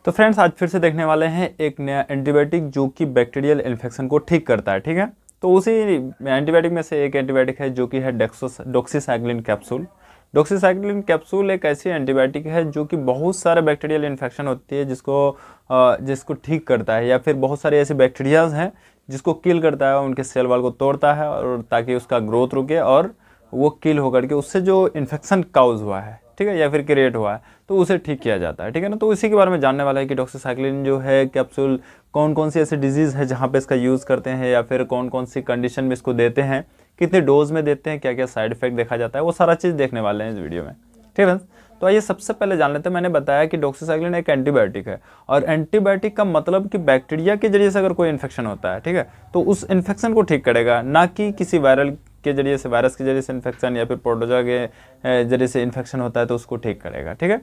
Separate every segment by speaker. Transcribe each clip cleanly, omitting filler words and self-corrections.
Speaker 1: तो फ्रेंड्स आज फिर से देखने वाले हैं एक नया एंटीबायोटिक जो कि बैक्टीरियल इन्फेक्शन को ठीक करता है। ठीक है, तो उसी एंटीबायोटिक में से एक एंटीबायोटिक है जो कि है डॉक्सीसाइक्लिन कैप्सूल। डॉक्सीसाइक्लिन कैप्सूल एक ऐसी एंटीबायोटिक है जो कि बहुत सारे बैक्टीरियल इन्फेक्शन होती है जिसको ठीक करता है, या फिर बहुत सारे ऐसे बैक्टीरियाज हैं जिसको किल करता है, उनके सेल वाल को तोड़ता है और ताकि उसका ग्रोथ रुके और वो किल होकर के उससे जो इन्फेक्शन काउज हुआ है, ठीक है, या फिर क्रिएट हुआ है, तो उसे ठीक किया जाता है। ठीक है ना, तो इसी के बारे में जानने वाला है कि डॉक्सीसाइक्लिन जो है कैप्सूल कौन कौन सी ऐसी डिजीज़ है जहाँ पे इसका यूज़ करते हैं, या फिर कौन कौन सी कंडीशन में इसको देते हैं, कितने डोज में देते हैं, क्या क्या साइड इफेक्ट देखा जाता है, वो सारा चीज़ देखने वाले हैं इस वीडियो में। ठीक है, तो आइए सबसे पहले जान लेते हैं। मैंने बताया कि डॉक्सीसाइक्लिन एक एंटीबायोटिक है, और एंटीबायोटिक का मतलब कि बैक्टीरिया के जरिए से अगर कोई इन्फेक्शन होता है, ठीक है, तो उस इन्फेक्शन को ठीक करेगा, ना कि किसी वायरल के जरिए से, वायरस के जरिए से इन्फेक्शन या फिर प्रोटोजोआ के जरिए से इन्फेक्शन होता है तो उसको ठीक करेगा। ठीक है,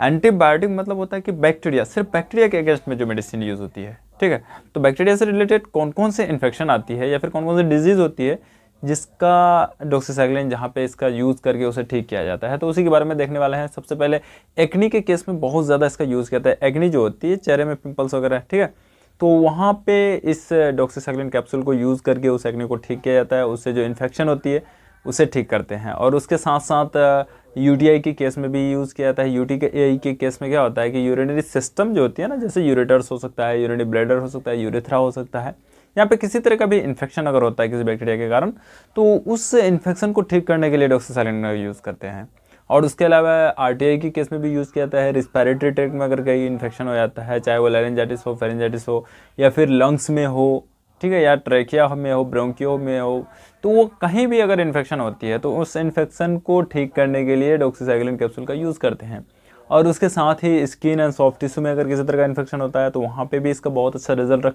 Speaker 1: एंटीबायोटिक मतलब होता है कि बैक्टीरिया, सिर्फ बैक्टीरिया के अगेंस्ट में जो मेडिसिन यूज़ होती है। ठीक है, तो बैक्टीरिया से रिलेटेड कौन कौन से इन्फेक्शन आती है या फिर कौन कौन सी डिजीज़ होती है जिसका डॉक्सीसाइक्लिन जहाँ पे इसका यूज़ करके उसे ठीक किया जाता है, तो उसी के बारे में देखने वाले हैं। सबसे पहले एक्नी के केस में बहुत ज़्यादा इसका यूज़ किया जाता है। एक्नी जो होती है, चेहरे में पिंपल्स वगैरह, ठीक है, तो वहाँ पे इस डॉक्सीसाइक्लिन कैप्सूल को यूज़ करके उस एक्ने को ठीक किया जाता है, उससे जो इन्फेक्शन होती है उसे ठीक करते हैं। और उसके साथ साथ यूटीआई के केस में भी यूज़ किया जाता है। यूटीआई के केस में क्या होता है कि यूरिनरी सिस्टम जो होती है ना, जैसे यूरेटर्स हो सकता है, यूरिनरी ब्लैडर हो सकता है, यूरेथ्रा हो सकता है, यहाँ पे किसी तरह का भी इन्फेक्शन अगर होता है किसी बैक्टीरिया के कारण, तो उस इन्फेक्शन को ठीक करने के लिए डॉक्सीसाइक्लिन का यूज़ करते हैं। और उसके अलावा आरटीआई के केस में भी यूज़ किया जाता है। रिस्पिरेटरी ट्रैक्ट में अगर कहीं इन्फेक्शन हो जाता है, चाहे वो लारिंजाइटिस हो, फेरिंजाइटिस हो, या फिर लंग्स में हो, ठीक है, या ट्रैकिया में हो, ब्रोंकियो में हो, तो वो कहीं भी अगर इन्फेक्शन होती है तो उस इन्फेक्शन को ठीक करने के लिए डॉक्सीसाइक्लिन कैप्सूल का यूज़ करते हैं। और उसके साथ ही स्किन एंड सॉफ्ट टिश्यू में अगर किसी तरह का इन्फेक्शन होता है तो वहाँ पे भी इसका बहुत अच्छा रिजल्ट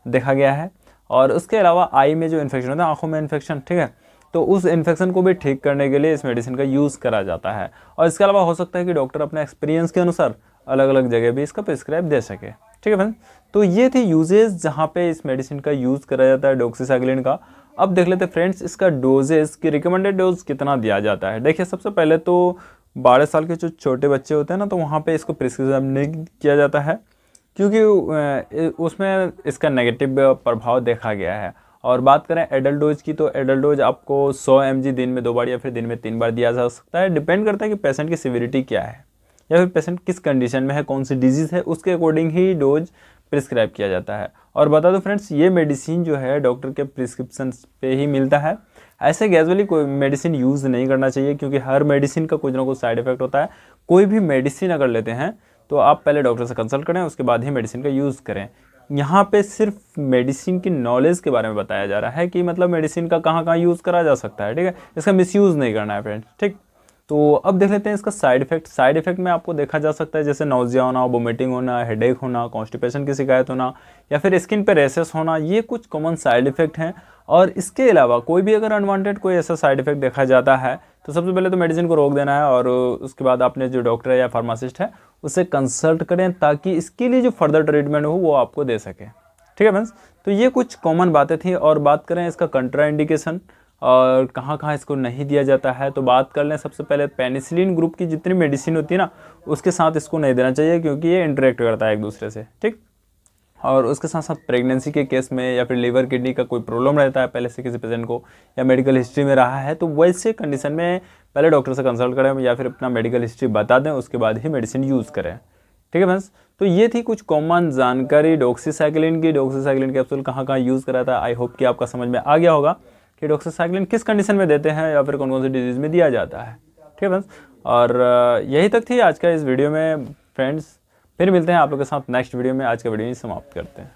Speaker 1: देखा गया है। और उसके अलावा आई में जो इन्फेक्शन होता है, आँखों में इन्फेक्शन, ठीक है, तो उस इन्फेक्शन को भी ठीक करने के लिए इस मेडिसिन का यूज़ करा जाता है। और इसके अलावा हो सकता है कि डॉक्टर अपने एक्सपीरियंस के अनुसार अलग अलग जगह भी इसका प्रिस्क्राइब दे सके। ठीक है फ्रेंड्स, तो ये थी यूजेज जहाँ पे इस मेडिसिन का यूज़ करा जाता है डॉक्सीसाइक्लिन का। अब देख लेते हैं फ्रेंड्स इसका डोजेस की रिकमेंडेड डोज कितना दिया जाता है। देखिए, सबसे पहले तो 12 साल के जो छोटे बच्चे होते हैं ना, तो वहाँ पे इसको प्रिस्क्राइब नहीं किया जाता है, क्योंकि उसमें इसका नेगेटिव प्रभाव देखा गया है। और बात करें एडल्ट डोज की, तो एडल्ट डोज आपको 100 mg दिन में 2 बार या फिर दिन में 3 बार दिया जा सकता है। डिपेंड करता है कि पेशेंट की सिविरिटी क्या है या फिर पेशेंट किस कंडीशन में है, कौन सी डिजीज़ है, उसके अकॉर्डिंग ही डोज प्रिस्क्राइब किया जाता है। और बता दो फ्रेंड्स, ये मेडिसिन जो है डॉक्टर के प्रिस्क्रिप्शन पे ही मिलता है। ऐसे कैजुअली कोई मेडिसिन यूज़ नहीं करना चाहिए, क्योंकि हर मेडिसिन का कुछ ना कुछ साइड इफेक्ट होता है। कोई भी मेडिसिन अगर लेते हैं तो आप पहले डॉक्टर से कंसल्ट करें, उसके बाद ही मेडिसिन का यूज़ करें। यहाँ पे सिर्फ मेडिसिन की नॉलेज के बारे में बताया जा रहा है कि मतलब मेडिसिन का कहाँ कहाँ यूज़ करा जा सकता है, ठीक है, इसका मिसयूज़ नहीं करना है फ्रेंड्स। ठीक, तो अब देख लेते हैं इसका साइड इफेक्ट। साइड इफेक्ट में आपको देखा जा सकता है जैसे नौजिया होना, वोमिटिंग होना, हेडेक होना, कॉन्स्टिपेशन की शिकायत होना, या फिर स्किन पे रैशेस होना, ये कुछ कॉमन साइड इफेक्ट हैं। और इसके अलावा कोई भी अगर अनवांटेड कोई ऐसा साइड इफेक्ट देखा जाता है तो सबसे पहले तो मेडिसिन को रोक देना है, और उसके बाद आपने जो डॉक्टर है या फार्मासिस्ट है उससे कंसल्ट करें, ताकि इसके लिए जो फर्दर ट्रीटमेंट हो वो आपको दे सके। ठीक है फ्रेंड्स, तो ये कुछ कॉमन बातें थी। और बात करें इसका कंट्रा इंडिकेशन और कहाँ कहाँ इसको नहीं दिया जाता है, तो बात कर लें सबसे पहले पेनिसिलिन ग्रुप की जितनी मेडिसिन होती है ना, उसके साथ इसको नहीं देना चाहिए, क्योंकि ये इंटरेक्ट करता है एक दूसरे से। ठीक, और उसके साथ साथ प्रेगनेंसी के केस में या फिर लीवर किडनी का कोई प्रॉब्लम रहता है पहले से किसी पेशेंट को, या मेडिकल हिस्ट्री में रहा है, तो वैसे कंडीशन में पहले डॉक्टर से कंसल्ट करें या फिर अपना मेडिकल हिस्ट्री बता दें, उसके बाद ही मेडिसिन यूज़ करें। ठीक है फ्रेंड्स, तो ये थी कुछ कॉमन जानकारी डॉक्सीसाइक्लिन की। डॉक्सीसाइक्लिन कैप्सूल कहाँ कहाँ यूज़ करा था, आई होप कि आपका समझ में आ गया होगा कि डॉक्सीसाइक्लिन किस कंडीशन में देते हैं या फिर कौन कौन सी डिजीज़ में दिया जाता है। ठीक है फ्रेंड्स, और यही तक थी आज का इस वीडियो में फ्रेंड्स। फिर मिलते हैं आप लोग के साथ नेक्स्ट वीडियो में। आज का वीडियो ही समाप्त करते हैं।